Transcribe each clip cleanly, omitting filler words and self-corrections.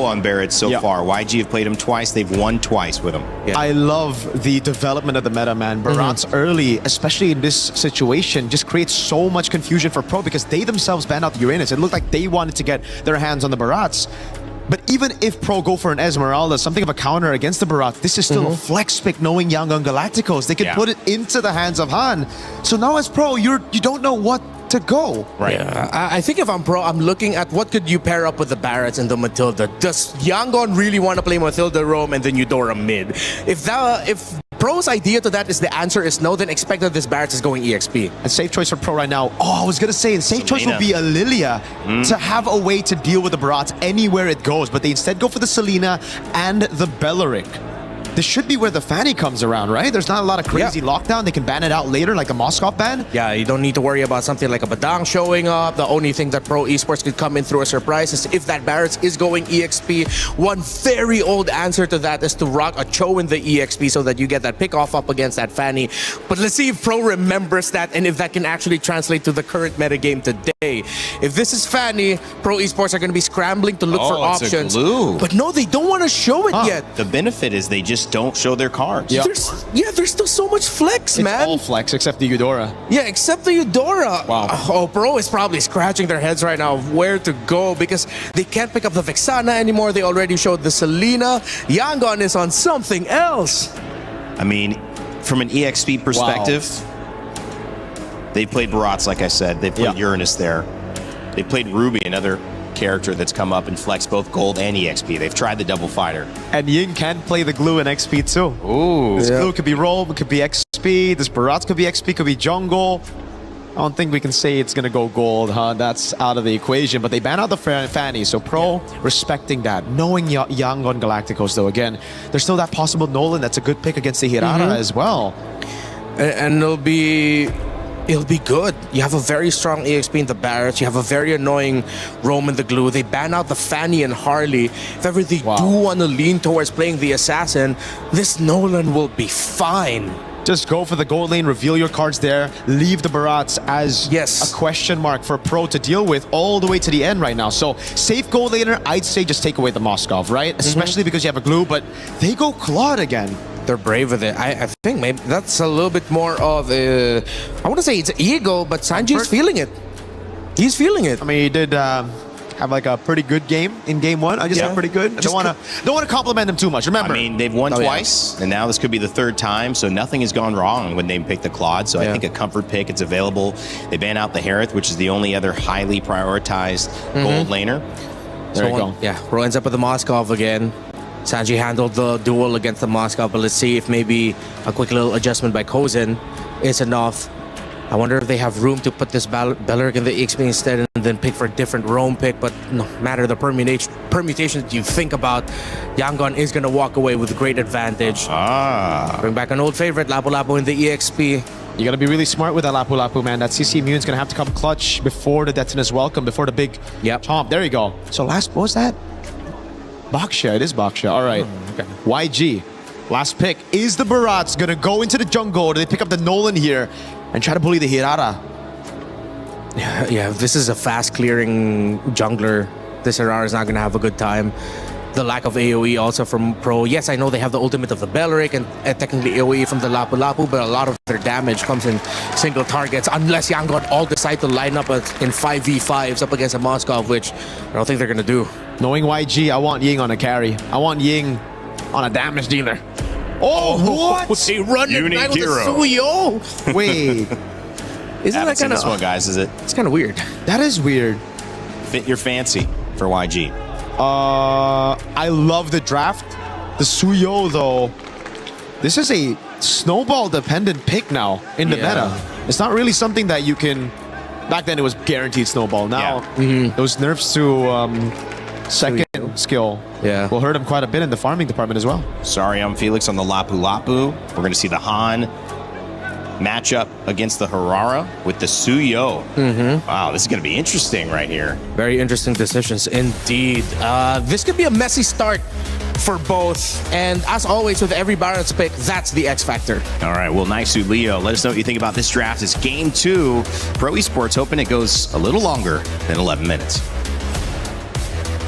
on Barrett so far. YG have played him twice. They've won twice with him. Yeah. I love the development of the meta, man. Barats early, especially in this situation, just creates so much confusion for Pro because they themselves banned out the Uranus. It looked like they wanted to get their hands on the Barats. But even if Pro go for an Esmeralda, something of a counter against the Barat, this is still a flex pick knowing Yangon Galacticos. They can put it into the hands of Han. So now as Pro, you don't know what to go. Right. Yeah. I think if I'm Pro, I'm looking at what could you pair up with the Barretts and the Matilda. Does Yangon really want to play Matilda roam and then Eudora mid? If Pro's idea to that is the answer is no, then expect that this Barretts is going EXP. A safe choice for Pro right now. Oh, I was going to say, the safe choice would be a Lilia to have a way to deal with the Barats anywhere it goes, but they instead go for the Selena and the Belleric. This should be where the Fanny comes around, right? There's not a lot of crazy lockdown. They can ban it out later, like a Moskov ban. Yeah, you don't need to worry about something like a Badang showing up. The only thing that Pro Esports could come in through a surprise is if that Barretts is going EXP. One very old answer to that is to rock a Cho in the EXP so that you get that pick off up against that Fanny. But let's see if Pro remembers that and if that can actually translate to the current metagame today. If this is Fanny, Pro Esports are going to be scrambling to look for options. But no, they don't want to show it yet. The benefit is they just don't show their cards. There's still so much flex, man. It's all flex except the Eudora. Yeah, except the Eudora. Wow. Oh, Pro is probably scratching their heads right now of where to go because they can't pick up the Vexana anymore. They already showed the Selena. Yangon is on something else. I mean, from an EXP perspective, they played Barats, like I said. They played Uranus there. They played Ruby, another character that's come up and flexed both gold and EXP. They've tried the double fighter. And Ying can play the glue in XP too. Ooh. This glue could be roll, it could be XP, this Barats could be XP, could be jungle. I don't think we can say it's gonna go gold, huh? That's out of the equation. But they ban out the Fanny, so Pro respecting that. Knowing Yangon Galacticos though, again, there's still that possible Nolan that's a good pick against the Hirara as well. And it'll be good. You have a very strong EXP in the Barretts. You have a very annoying Roam in the glue. They ban out the Fanny and Harley. If ever they do want to lean towards playing the Assassin, this Nolan will be fine. Just go for the gold lane, reveal your cards there, leave the Barats as a question mark for Pro to deal with all the way to the end right now. So safe gold laner, I'd say just take away the Moskov, right? Especially because you have a glue, but they go Claude again. They're brave with it. I think maybe that's a little bit more of a, I want to say it's ego, but Sanji's feeling it. He's feeling it. I mean, he did have like a pretty good game in game one. I just said pretty good. I don't want to compliment him too much. Remember, I mean, they've won twice, and now this could be the third time, so nothing has gone wrong when they pick the Claude. So I think a comfort pick. It's available. They ban out the Harith, which is the only other highly prioritized gold laner. There you go. Yeah, Pro ends up with the Moskov again. Sanji handled the duel against the Moskov, but let's see if maybe a quick little adjustment by Kozin is enough. I wonder if they have room to put this Belleric in the EXP instead and then pick for a different roam pick, but no matter the permutation that you think about, Yangon is going to walk away with a great advantage. Bring back an old favorite, Lapu Lapu in the EXP. You got to be really smart with that Lapu Lapu, man. That CC Immune's going to have to come clutch before the Detonus Welcome, before the big chomp. There you go. So what was that? Baksha, it is Baksha. All right. YG, last pick. Is the Barats going to go into the jungle, or do they pick up the Nolan here and try to bully the Hirara? Yeah, if this is a fast-clearing jungler, this Hirara is not going to have a good time. The lack of AoE also from Pro. Yes, I know they have the ultimate of the Belleric and technically AoE from the Lapu Lapu, but a lot of their damage comes in single targets unless Yangon all decide to line up in 5v5s up against a Moskov, which I don't think they're going to do. Knowing YG, I want Ying on a carry. I want Ying on a damage dealer. Oh, what? They run it back with the Suyo. Wait. Isn't that kind of this one, guys? Is it? It's kind of weird. That is weird. Fit your fancy for YG. I love the draft. The Suyo, though. This is a snowball-dependent pick now in the meta. It's not really something that you can... Back then, it was guaranteed snowball. Now, those nerfs to second skill will hurt him quite a bit in the farming department as well. Sorry, I'm Felix on the Lapu Lapu. We're going to see the Han matchup against the Hirara with the Suyo. Wow, this is going to be interesting right here. Very interesting decisions indeed. This could be a messy start for both. And as always, with every Barret's pick, that's the X factor. All right, well, Naisu, Leo, let us know what you think about this draft. It's game 2. Pro Esports hoping it goes a little longer than 11 minutes.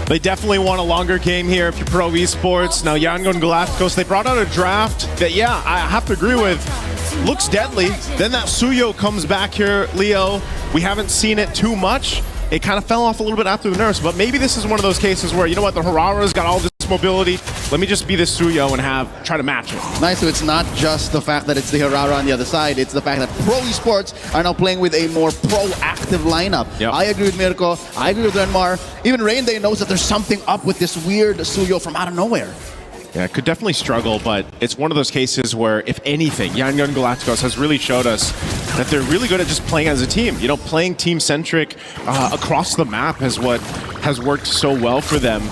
They definitely want a longer game here if you're Pro Esports. Now, Yangon Galacticos, they brought out a draft that, yeah, I have to agree with, looks deadly. Then that Suyo comes back here, Leo. We haven't seen it too much. It kind of fell off a little bit after the nerfs, but maybe this is one of those cases where, you know what, the Harara's got all this mobility. Let me just be this Suyo and try to match it. Nice, so it's not just the fact that it's the Harara on the other side, it's the fact that Pro Esports are now playing with a more proactive lineup. Yep. I agree with Mirko, I agree with Myanmar. Even Rainday knows that there's something up with this weird Suyo from out of nowhere. Yeah, could definitely struggle, but it's one of those cases where, if anything, Yangon Galacticos has really showed us that they're really good at just playing as a team. You know, playing team-centric across the map is what has worked so well for them.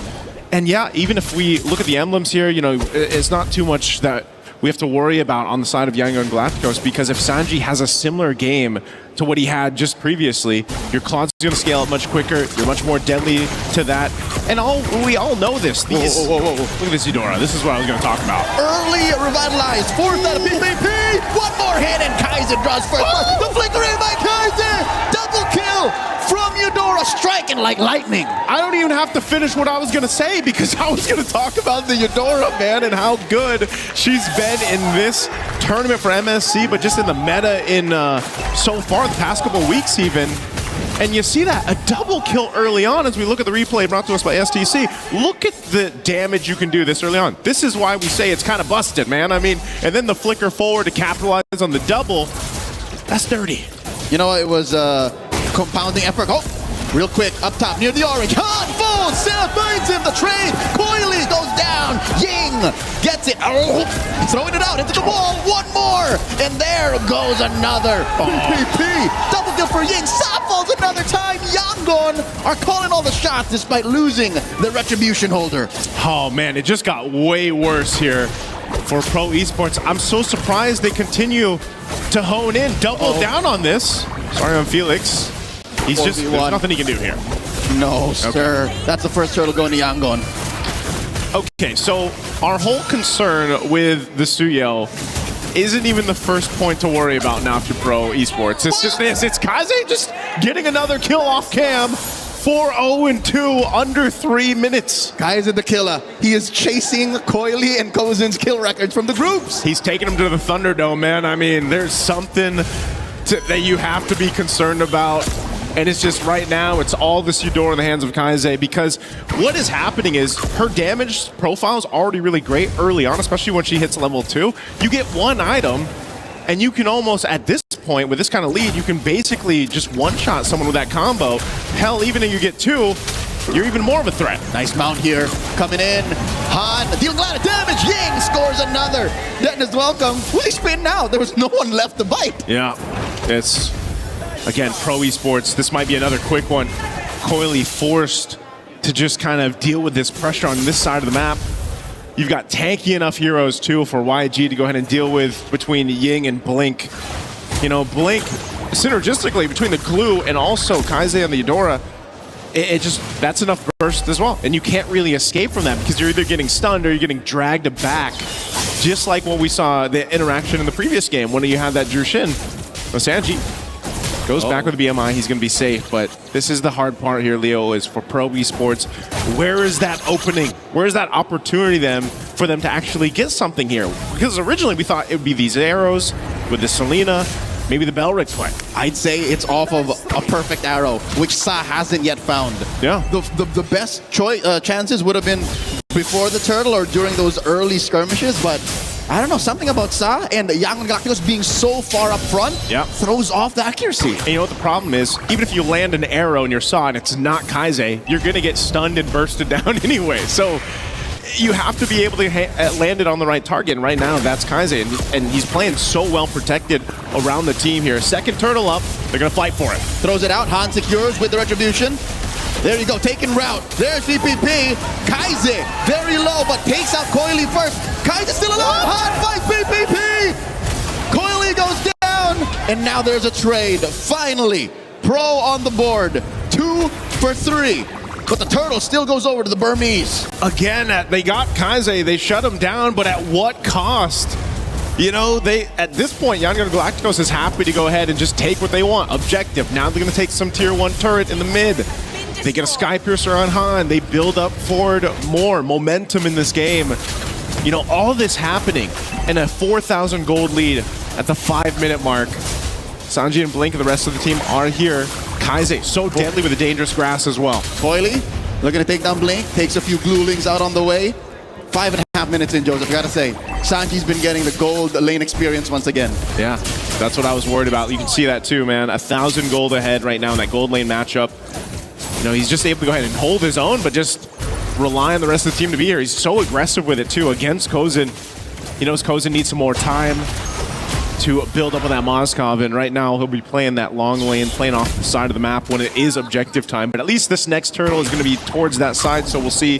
And yeah, even if we look at the emblems here, you know, it's not too much that we have to worry about on the side of Yangon Galacticos, because if Sanji has a similar game to what he had just previously, your Claude's going to scale up much quicker, you're much more deadly to that. And we all know this. These, whoa. Look at this Eudora. This is what I was going to talk about. Early revitalized, fourth out of PvP. One more hit and Kaiser draws first. The flickering by Kaiser. Double kill from Eudora, striking like lightning. I don't even have to finish what I was going to say, because I was going to talk about the Eudora, man, and how good she's been in this tournament for MSC, but just in the meta in so far the past couple weeks even. And you see that, a double kill early on as we look at the replay brought to us by STC. Look at the damage you can do this early on. This is why we say it's kind of busted, man. I mean, and then the flicker forward to capitalize on the double. That's dirty. You know, it was compounding effort. Oh, real quick, up top near the orange. Hard full, Seth finds him, the trade. Coily goes down. Ying gets it. Oh, throwing it out into the wall. One more. And there goes another. PPP. Double kill for Ying. Sa falls another time. Yangon are calling all the shots despite losing the retribution holder. Oh, man, it just got way worse here for Pro Esports. I'm so surprised they continue to hone in, double down on this. Sorry on Felix. He's just, there's nothing he can do here. No, sir. That's the first turtle going to Yangon. Okay, so our whole concern with the Suyo isn't even the first point to worry about now for Pro Esports. It's just this. It's Kaze just getting another kill off cam. 4-0-2 under 3 minutes. Kaiser the killer. He is chasing Coily and Kozin's kill records from the groups. He's taking him to the Thunderdome, man. I mean, there's something that you have to be concerned about. And it's just right now, it's all this Eudora in the hands of Kaize, because what is happening is her damage profile is already really great early on, especially when she hits level 2. You get one item, and you can almost, at this point, with this kind of lead, you can basically just one-shot someone with that combo. Hell, even if you get 2, you're even more of a threat. Nice mount here, coming in. Han dealing a lot of damage. Ying scores another. Denton is welcome. Fully spin now. There was no one left to bite. Yeah, it's... Again, Pro Esports, this might be another quick one. Coily forced to just kind of deal with this pressure on this side of the map. You've got tanky enough heroes, too, for YG to go ahead and deal with between Ying and Blink. You know, Blink, synergistically, between the glue and also Kaize on the Eudora, it just, that's enough burst as well. And you can't really escape from that, because you're either getting stunned or you're getting dragged back. Just like what we saw, the interaction in the previous game, when you had that Jushin. Sanji goes back with the BMI, he's going to be safe, but this is the hard part here, Leo, is for Pro Esports. Where is that opening? Where is that opportunity then for them to actually get something here? Because originally we thought it would be these arrows with the Selena, maybe the Belric play. I'd say it's off of a perfect arrow, which Sa hasn't yet found. Yeah. The best chances would have been before the turtle or during those early skirmishes, but I don't know, something about Sa and Yangon Galacticos being so far up front throws off the accuracy. And you know what the problem is? Even if you land an arrow in your Sa and it's not Kaize, you're going to get stunned and bursted down anyway. So you have to be able to land it on the right target. And right now, that's Kaize. And he's playing so well protected around the team here. Second turtle up. They're going to fight for it. Throws it out. Han secures with the retribution. There you go, taking route. There's VPP. Kaize, very low, but takes out Coily first. Kaize still alive. Han fights VPP. Coily goes down, and now there's a trade. Finally, Pro on the board. 2 for 3. But the turtle still goes over to the Burmese. Again, they got Kaize. They shut him down, but at what cost? You know, at this point, Yangon Galacticos is happy to go ahead and just take what they want. Objective. Now they're going to take some tier 1 turret in the mid. They get a Sky Piercer on Han. They build up forward more momentum in this game. You know, all this happening in a 4,000 gold lead at the 5-minute mark. Sanji and Blink and the rest of the team are here. Kaize, so deadly with a dangerous grass as well. Coily looking to take down Blink, takes a few Glulings out on the way. 5.5 minutes in, Joseph, gotta say. Sanji's been getting the gold lane experience once again. Yeah, that's what I was worried about. You can see that too, man. 1,000 gold ahead right now in that gold lane matchup. You know, he's just able to go ahead and hold his own, but just rely on the rest of the team to be here. He's so aggressive with it too against Kozin. He knows Kozin needs some more time to build up on that Moskov, and right now he'll be playing that long lane, playing off the side of the map when it is objective time. But at least this next turtle is going to be towards that side, so we'll see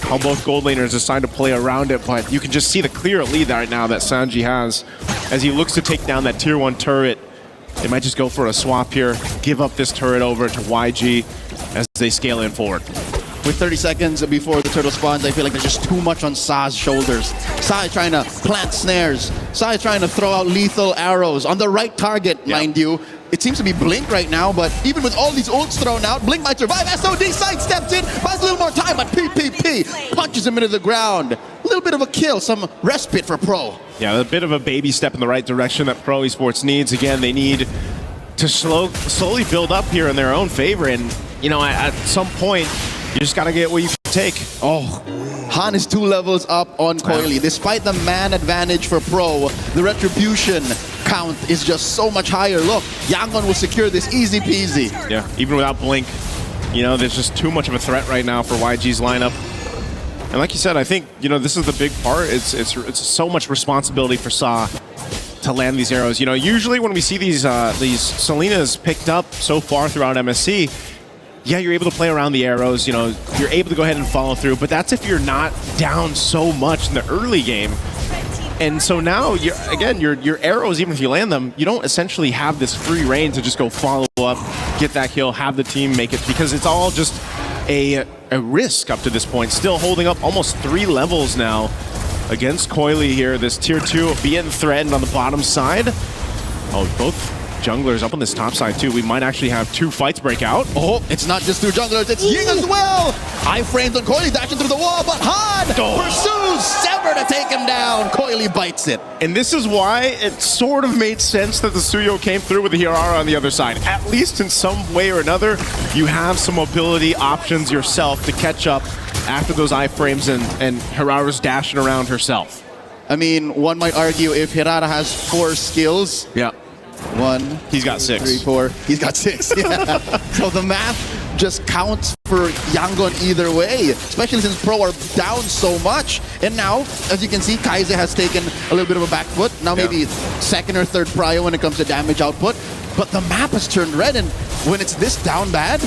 how both gold laners decide to play around it. But you can just see the clear lead right now that Sanji has as he looks to take down that tier 1 turret. They might just go for a swap here, give up this turret over to YG as they scale in forward. With 30 seconds before the turtle spawns, I feel like there's just too much on Sa's shoulders. Sa is trying to plant snares. Sa is trying to throw out lethal arrows on the right target, mind you. It seems to be Blink right now, but even with all these ults thrown out, Blink might survive. SOD sidesteps in, buys a little more time, but PPP punches him into the ground. A little bit of a kill, some respite for Pro. Yeah, a bit of a baby step in the right direction that Pro Esports needs. Again, they need to slowly build up here in their own favor, and you know, at some point, you just gotta get what you can take. Oh, Han is 2 levels up on Coily. Despite the man advantage for Pro, the retribution count is just so much higher. Look, Yangon will secure this easy peasy. Yeah, even without Blink, you know, there's just too much of a threat right now for YG's lineup. And like you said, I think, you know, this is the big part. It's so much responsibility for Sa to land these arrows. You know, usually when we see these Selenas picked up so far throughout MSC, yeah, you're able to play around the arrows, you know, you're able to go ahead and follow through, but that's if you're not down so much in the early game. And so now, your arrows, even if you land them, you don't essentially have this free reign to just go follow up, get that kill, have the team make it, because it's all just a risk up to this point. Still holding up almost 3 levels now against Coily here, this tier 2 being threatened on the bottom side. Oh, both junglers up on this top side too. We might actually have 2 fights break out. Oh, it's not just 2 junglers, it's Ying as well! Iframes on Coily dashing through the wall, but Han pursues Sever to take him down. Coily bites it. And this is why it sort of made sense that the Suyo came through with the Hirara on the other side. At least in some way or another, you have some mobility options yourself to catch up after those iframes and Hirara's dashing around herself. I mean, one might argue if Hirara has 4 skills. Yeah. 1, he's got 6. 3, 4. He's got 6. Yeah. So the math just counts for Yangon either way, especially since Pro are down so much. And now, as you can see, Kaize has taken a little bit of a back foot. Now maybe 2nd or 3rd prio when it comes to damage output. But the map has turned red, and when it's this down bad,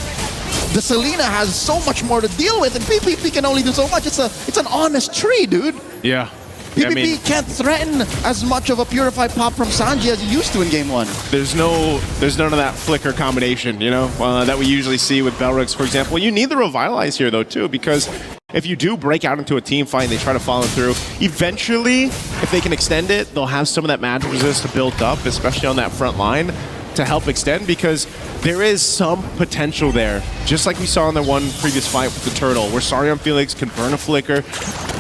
the Selena has so much more to deal with, and PPP can only do so much. It's an honest tree, dude. Yeah. PPP can't threaten as much of a purified pop from Sanji as he used to in Game 1. There's none of that flicker combination, you know, that we usually see with Belrix, for example. You need the Revitalize here, though, too, because if you do break out into a team fight and they try to follow through, eventually, if they can extend it, they'll have some of that magic resist to build up, especially on that front line, to help extend, because there is some potential there. Just like we saw in the one previous fight with the Turtle, where Sarion Felix can burn a flicker,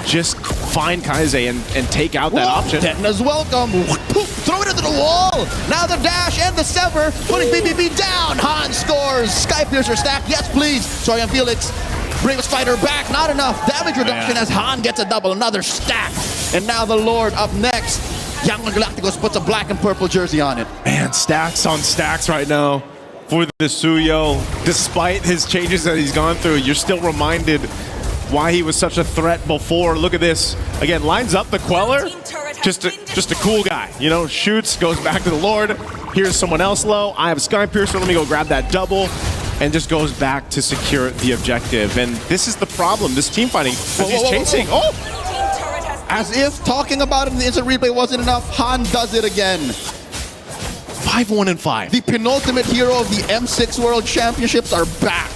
just find Kaize and take out that option. Detna's welcome. Throw it into the wall. Now the dash and the sever, putting BBB down. Han scores. Sky Piercer stack. Yes, please. Sarion Felix brings Spider back. Not enough damage reduction as Han gets a double. Another stack. And now the Lord up next. Yangon Galacticos puts a black and purple jersey on it. Man, stacks on stacks right now for the Suyo. Despite his changes that he's gone through, you're still reminded why he was such a threat before. Look at this. Again, lines up the Queller. Just a cool guy. You know, shoots, goes back to the Lord. Here's someone else low. I have a Sky Piercer. Let me go grab that double. And just goes back to secure the objective. And this is the problem. This team fighting, as he's chasing. Oh! As if talking about it in the instant replay wasn't enough, Han does it again. 5-1-5. The penultimate hero of the M6 World Championships are back.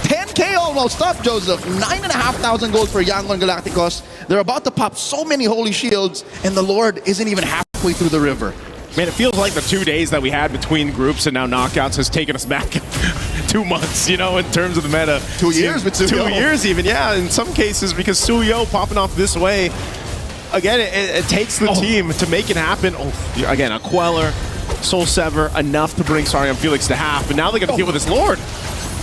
10K almost up, Joseph. 9,500 gold for Yangon Galacticos. They're about to pop so many holy shields, and the Lord isn't even halfway through the river. Man, it feels like the 2 days that we had between groups and now knockouts has taken us back 2 months, you know, in terms of the meta. 2 years with Suyo. 2 years even, yeah, in some cases, because Suyo popping off this way, again, it takes the team to make it happen. Oh, again, a Queller, Soul Sever, enough to bring Sariam Felix to half, but now they got to deal with this Lord.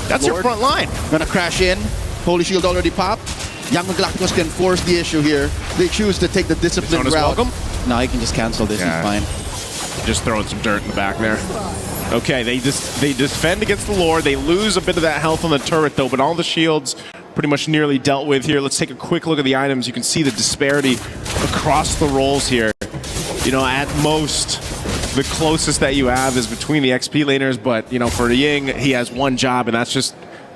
That's your front line. Gonna crash in. Holy Shield already popped. Yangon Galacticos can force the issue here. They choose to take the disciplined route. Welcome. No, he can just cancel this. Yeah. He's fine. Just throwing some dirt in the back there. Okay, they defend against the Lord. They lose a bit of that health on the turret, though, but all the shields pretty much nearly dealt with here. Let's take a quick look at the items. You can see the disparity across the roles here. You know, at most, the closest that you have is between the XP laners, but, you know, for Ying, he has one job, and that's just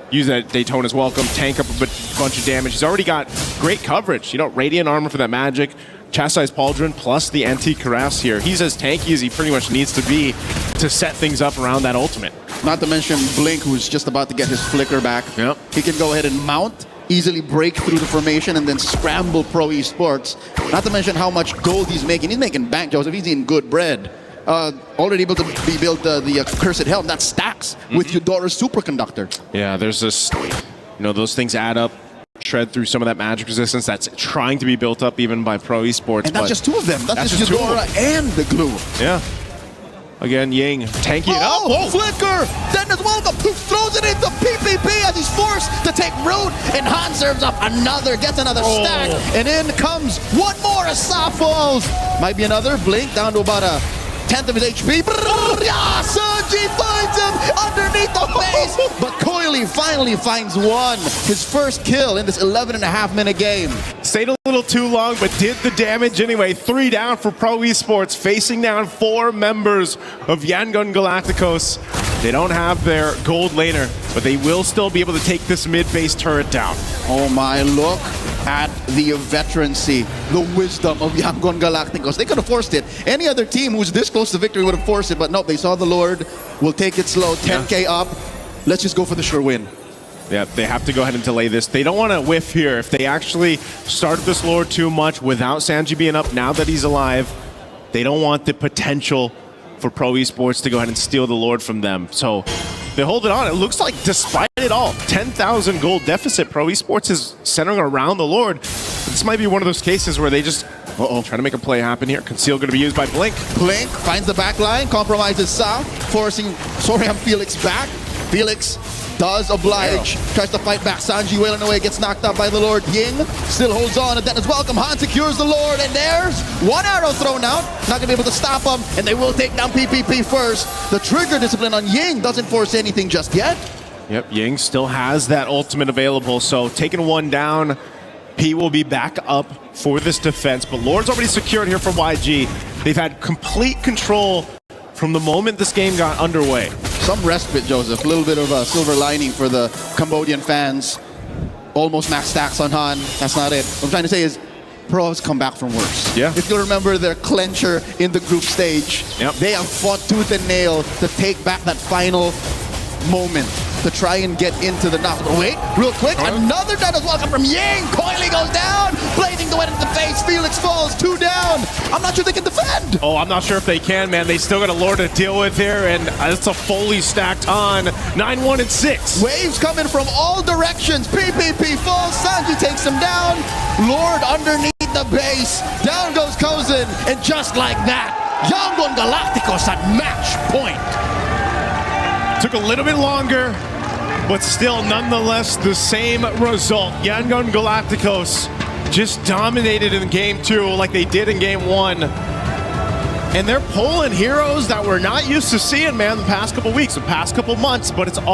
use that Daytona's welcome, tank up a bunch of damage. He's already got great coverage. You know, Radiant Armor for that magic, Chastise Pauldron, plus the Antique Caress here. He's as tanky as he pretty much needs to be to set things up around that ultimate. Not to mention Blink, who's just about to get his flicker back. Yep. He can go ahead and mount, easily break through the formation, and then scramble Pro Esports. Not to mention how much gold he's making. He's making bank, Joseph. He's eating good bread. Already able to be built the Cursed Helm. That stacks with Eudora's Superconductor. Yeah, there's this, you know, those things add up, shred through some of that magic resistance that's trying to be built up even by Pro Esports. And that's just two of them. That's just Eudora and the glue. Yeah. Again, Ying tanking it up. Oh, flicker! Dennis Welcome throws it into PPP as he's forced to take root, and Han serves up another, gets another stack, and in comes one more as Sa falls. Might be another Blink down to about a 10th of his HP. Sanji finds him underneath the face, but Coily finally finds one. His first kill in this 11.5-minute game. Stayed a little too long, but did the damage anyway. 3 down for Pro Esports, facing down 4 members of Yangon Galacticos. They don't have their gold laner, but they will still be able to take this mid-base turret down. Oh my, look at the veterancy, the wisdom of Yangon Galacticos. They could have forced it. Any other team who's this close to victory would have forced it, but nope, they saw the Lord. We'll take it slow, 10k up. Let's just go for the sure win. Yeah, they have to go ahead and delay this. They don't want to whiff here. If they actually started this Lord too much without Sanji being up, now that he's alive, they don't want the potential for Pro Esports to go ahead and steal the Lord from them. So they hold it on. It looks like despite it all, 10,000 gold deficit, Pro Esports is centering around the Lord. This might be one of those cases where they just trying to make a play happen here. Conceal going to be used by Blink. Blink finds the back line, compromises Sa, forcing Soriam Felix back. Felix does oblige, tries to fight back. Sanji wailing away, gets knocked out by the Lord. Ying still holds on, and Dennis Welcome. Han secures the Lord, and there's one arrow thrown out. Not gonna be able to stop him, and they will take down PPP first. The trigger discipline on Ying doesn't force anything just yet. Yep, Ying still has that ultimate available, so taking one down, P will be back up for this defense, but Lord's already secured here for YG. They've had complete control from the moment this game got underway. Some respite, Joseph. A little bit of a silver lining for the Cambodian fans. Almost max stacks on Han. That's not it. What I'm trying to say is Pro has come back from worse. Yeah. If you remember their clencher in the group stage, they have fought tooth and nail to take back that final moment to try and get into the knock. Wait, real quick, another Dennis Welcome from Ying. Coily goes down, blazing the wind in the face. Felix falls, 2 down. I'm not sure they can defend. Oh, I'm not sure if they can, man. They still got a Lord to deal with here, and it's a fully stacked on 9-1 and 6. Waves coming from all directions. PPP falls, Sanji takes him down. Lord underneath the base. Down goes Kozin, and just like that, Yangon Galacticos at match point. Took a little bit longer, but still nonetheless the same result. Yangon Galacticos just dominated in game 2 like they did in game 1. And they're pulling heroes that we're not used to seeing, man, the past couple weeks, the past couple months, but it's all